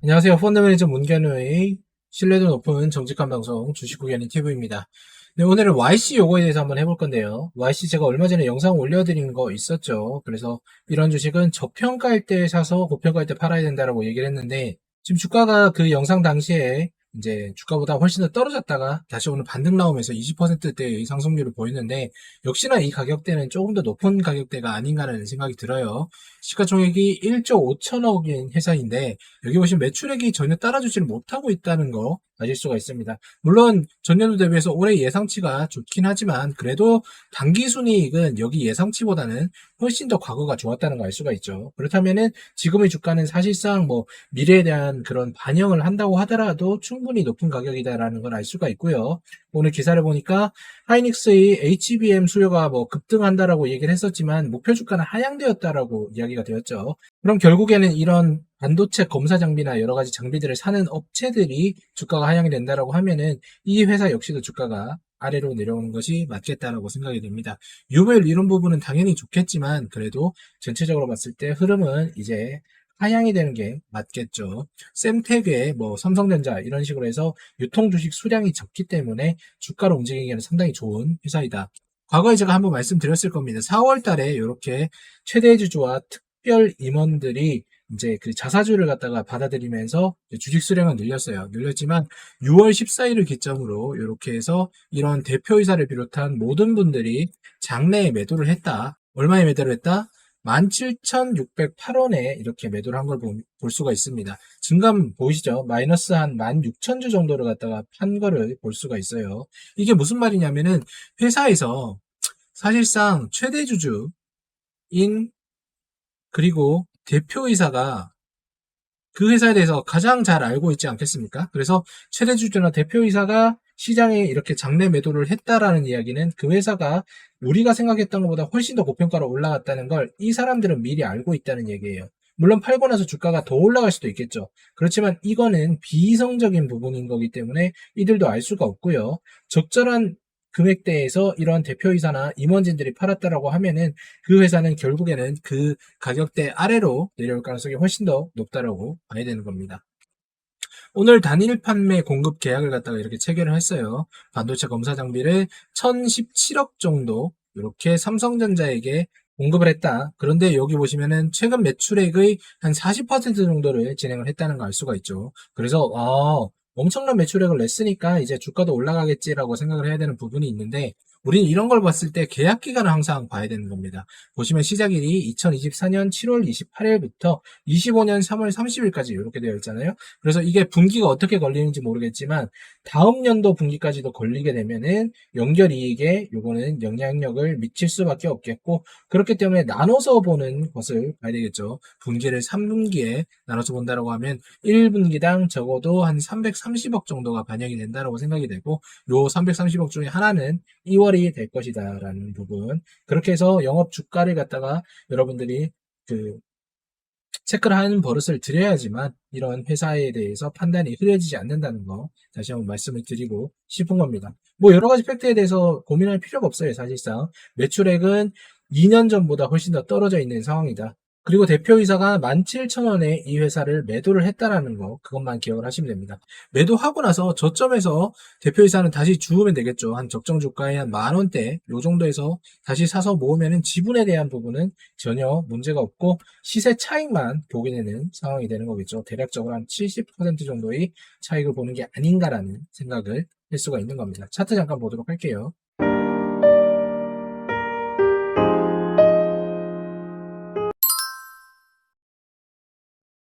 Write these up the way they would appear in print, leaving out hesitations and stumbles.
안녕하세요. 펀드매니저 문견우의 신뢰도 높은 정직한 방송 주식구견인 TV입니다. 네, 오늘은 YC 요거에 대해서 한번 해볼 건데요. YC 제가 얼마 전에 영상 올려드린 거 있었죠. 그래서 이런 주식은 저평가일 때 사서 고평가일 때 팔아야 된다라고 얘기를 했는데 지금 주가가 그 영상 당시에 이제 주가보다 훨씬 더 떨어졌다가 다시 오늘 반등 나오면서 20%대의 상승률을 보였는데 역시나 이 가격대는 조금 더 높은 가격대가 아닌가라는 생각이 들어요. 시가총액이 1조 5천억인 회사인데 여기 보시면 매출액이 전혀 따라주지를 못하고 있다는 거 아실 수가 있습니다. 물론 전년도 대비해서 올해 예상치가 좋긴 하지만 그래도 당기순이익은 여기 예상치보다는 훨씬 더 과거가 좋았다는 걸 알 수가 있죠. 그렇다면은 지금의 주가는 사실상 뭐 미래에 대한 그런 반영을 한다고 하더라도 충분히 높은 가격이다라는 걸 알 수가 있고요. 오늘 기사를 보니까 하이닉스의 HBM 수요가 뭐 급등한다라고 얘기를 했었지만 목표 주가는 하향되었다라고 이야기가 되었죠. 그럼 결국에는 이런 반도체 검사 장비나 여러 가지 장비들을 사는 업체들이 주가가 하향이 된다라고 하면은 이 회사 역시도 주가가 아래로 내려오는 것이 맞겠다라고 생각이 됩니다. 유보율 이런 부분은 당연히 좋겠지만 그래도 전체적으로 봤을 때 흐름은 이제 하향이 되는 게 맞겠죠. sem텍의 뭐 삼성전자 이런 식으로 해서 유통 주식 수량이 적기 때문에 주가를 움직이기에는 상당히 좋은 회사이다. 과거에 제가 한번 말씀드렸을 겁니다. 4월 달에 이렇게 최대 주주와 특별 임원들이 이제 그 자사주를 갖다가 받아들이면서 주식 수량을 늘렸어요. 늘렸지만 6월 14일을 기점으로 이렇게 해서 이런 대표이사를 비롯한 모든 분들이 장내에 매도를 했다. 얼마에 매도를 했다? 17,608원에 이렇게 매도를 한 걸 볼 수가 있습니다. 증감 보이시죠? 마이너스 한 16,000주 정도를 갖다가 판 거를 볼 수가 있어요. 이게 무슨 말이냐면은 회사에서 사실상 최대 주주인 그리고 대표이사가 그 회사에 대해서 가장 잘 알고 있지 않겠습니까? 그래서 최대 주주나 대표이사가 시장에 이렇게 장내 매도를 했다라는 이야기는 그 회사가 우리가 생각했던 것보다 훨씬 더 고평가로 올라갔다는 걸 이 사람들은 미리 알고 있다는 얘기예요. 물론 팔고 나서 주가가 더 올라갈 수도 있겠죠. 그렇지만 이거는 비이성적인 부분인 거기 때문에 이들도 알 수가 없고요. 적절한 금액대에서 이러한 대표이사나 임원진들이 팔았다라고 하면은 그 회사는 결국에는 그 가격대 아래로 내려올 가능성이 훨씬 더 높다라고 봐야 되는 겁니다. 오늘 단일 판매 공급 계약을 갖다가 이렇게 체결을 했어요. 반도체 검사 장비를 1017억 정도 이렇게 삼성전자에게 공급을 했다. 그런데 여기 보시면은 최근 매출액의 한 40% 정도를 진행을 했다는 걸 알 수가 있죠. 그래서 엄청난 매출액을 냈으니까 이제 주가도 올라가겠지라고 생각을 해야 되는 부분이 있는데 우리는 이런 걸 봤을 때 계약 기간을 항상 봐야 되는 겁니다. 보시면 시작일이 2024년 7월 28일부터 25년 3월 30일까지 이렇게 되어 있잖아요. 그래서 이게 분기가 어떻게 걸리는지 모르겠지만 다음 연도 분기까지도 걸리게 되면은 연결이익에 요거는 영향력을 미칠 수밖에 없겠고 그렇기 때문에 나눠서 보는 것을 봐야 되겠죠. 분기를 3분기에 나눠서 본다라고 하면 1분기당 적어도 한 330억 정도가 반영이 된다라고 생각이 되고 요 330억 중에 하나는 2월이 될 것이다라는 부분. 그렇게 해서 영업 주가를 갖다가 여러분들이 그 체크를 하는 버릇을 들여야지만 이런 회사에 대해서 판단이 흐려지지 않는다는 거 다시 한번 말씀을 드리고 싶은 겁니다. 뭐 여러 가지 팩트에 대해서 고민할 필요가 없어요. 사실상 매출액은 2년 전보다 훨씬 더 떨어져 있는 상황이다. 그리고 대표이사가 17,000원에 이 회사를 매도를 했다라는 거 그것만 기억을 하시면 됩니다. 매도하고 나서 저점에서 대표이사는 다시 주우면 되겠죠. 한 적정 주가에 한 10,000원대 요 정도에서 다시 사서 모으면은 지분에 대한 부분은 전혀 문제가 없고 시세 차익만 보게 되는 상황이 되는 거겠죠. 대략적으로 한 70% 정도의 차익을 보는 게 아닌가라는 생각을 할 수가 있는 겁니다. 차트 잠깐 보도록 할게요.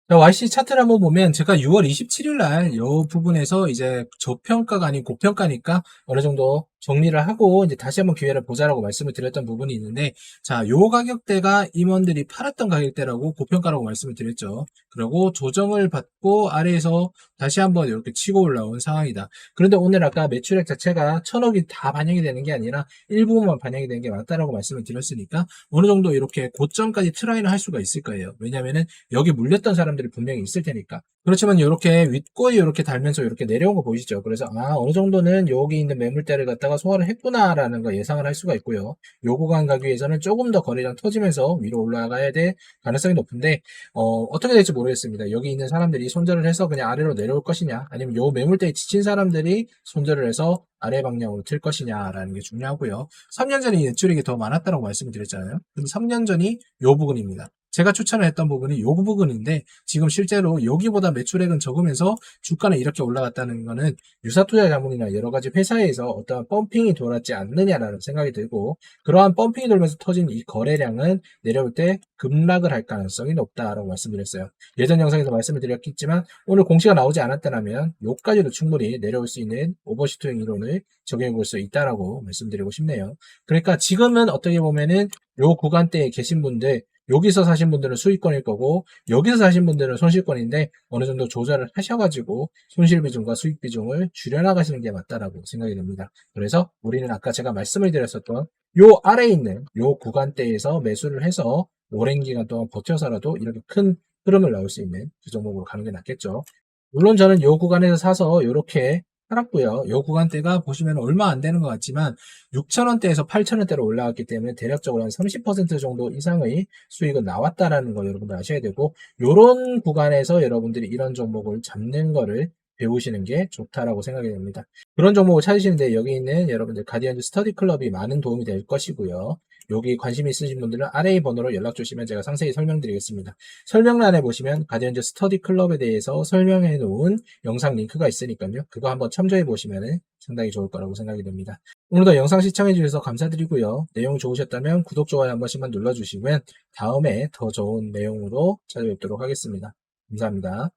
자, YC 차트를 한번 보면 제가 6월 27일 날 이 부분에서 이제 저평가가 아닌 고평가니까 어느 정도 정리를 하고 이제 다시 한번 기회를 보자라고 말씀을 드렸던 부분이 있는데 자, 요 가격대가 임원들이 팔았던 가격대라고 고평가라고 말씀을 드렸죠. 그리고 조정을 받고 아래에서 다시 한번 이렇게 치고 올라온 상황이다. 그런데 오늘 아까 매출액 자체가 1,000억이 다 반영이 되는 게 아니라 일부분만 반영이 되는 게 맞다라고 말씀을 드렸으니까 어느 정도 이렇게 고점까지 트라이를 할 수가 있을 거예요. 왜냐면은 여기 물렸던 사람들이 분명히 있을 테니까. 그렇지만 이렇게 윗골이 이렇게 달면서 이렇게 내려온 거 보이시죠? 그래서 어느 정도는 여기 있는 매물대를 갖다가 소화를 했구나라는 거 예상을 할 수가 있고요. 요 구간 가기 위해서는 조금 더 거래량 터지면서 위로 올라가야 될 가능성이 높은데 어떻게 될지 모르겠습니다. 여기 있는 사람들이 손절을 해서 그냥 아래로 내려올 것이냐, 아니면 요 매물대에 지친 사람들이 손절을 해서 아래 방향으로 틀 것이냐라는 게 중요하고요. 3년 전에 매출액이 더 많았다고 말씀을 드렸잖아요. 그럼 3년 전이 요 부분입니다. 제가 추천을 했던 부분이 이 부분인데, 지금 실제로 여기보다 매출액은 적으면서 주가는 이렇게 올라갔다는 거는 유사투자 자문이나 여러 가지 회사에서 어떠한 펌핑이 돌았지 않느냐라는 생각이 들고, 그러한 펌핑이 돌면서 터진 이 거래량은 내려올 때 급락을 할 가능성이 높다라고 말씀드렸어요. 예전 영상에서 말씀을 드렸겠지만 오늘 공시가 나오지 않았다면 요까지도 충분히 내려올 수 있는 오버슈팅 이론을 적용해 볼 수 있다라고 말씀드리고 싶네요. 그러니까 지금은 어떻게 보면은 요 구간대에 계신 분들, 여기서 사신 분들은 수익권일 거고 여기서 사신 분들은 손실권인데, 어느 정도 조절을 하셔가지고 손실 비중과 수익 비중을 줄여나가시는 게 맞다라고 생각이 됩니다. 그래서 우리는 아까 제가 말씀을 드렸었던 요 아래에 있는 요 구간대에서 매수를 해서 오랜 기간 동안 버텨서라도 이렇게 큰 흐름을 나올 수 있는 그 종목으로 가는 게 낫겠죠. 물론 저는 요 구간에서 사서 이렇게 팔았고요. 요 구간대가 보시면 얼마 안 되는 것 같지만 6,000원대에서 8,000원대로 올라왔기 때문에 대략적으로 한 30% 정도 이상의 수익은 나왔다라는 거 여러분들 아셔야 되고, 요런 구간에서 여러분들이 이런 종목을 잡는 거를 배우시는 게 좋다라고 생각이 됩니다. 그런 종목을 찾으시는데 여기 있는 여러분들 가디언즈 스터디 클럽이 많은 도움이 될 것이고요. 여기 관심 있으신 분들은 아래의 번호로 연락 주시면 제가 상세히 설명드리겠습니다. 설명란에 보시면 가디언즈 스터디 클럽에 대해서 설명해 놓은 영상 링크가 있으니까요. 그거 한번 참조해 보시면 상당히 좋을 거라고 생각이 됩니다. 오늘도 영상 시청해 주셔서 감사드리고요. 내용 좋으셨다면 구독, 좋아요 한 번씩만 눌러주시면 다음에 더 좋은 내용으로 찾아뵙도록 하겠습니다. 감사합니다.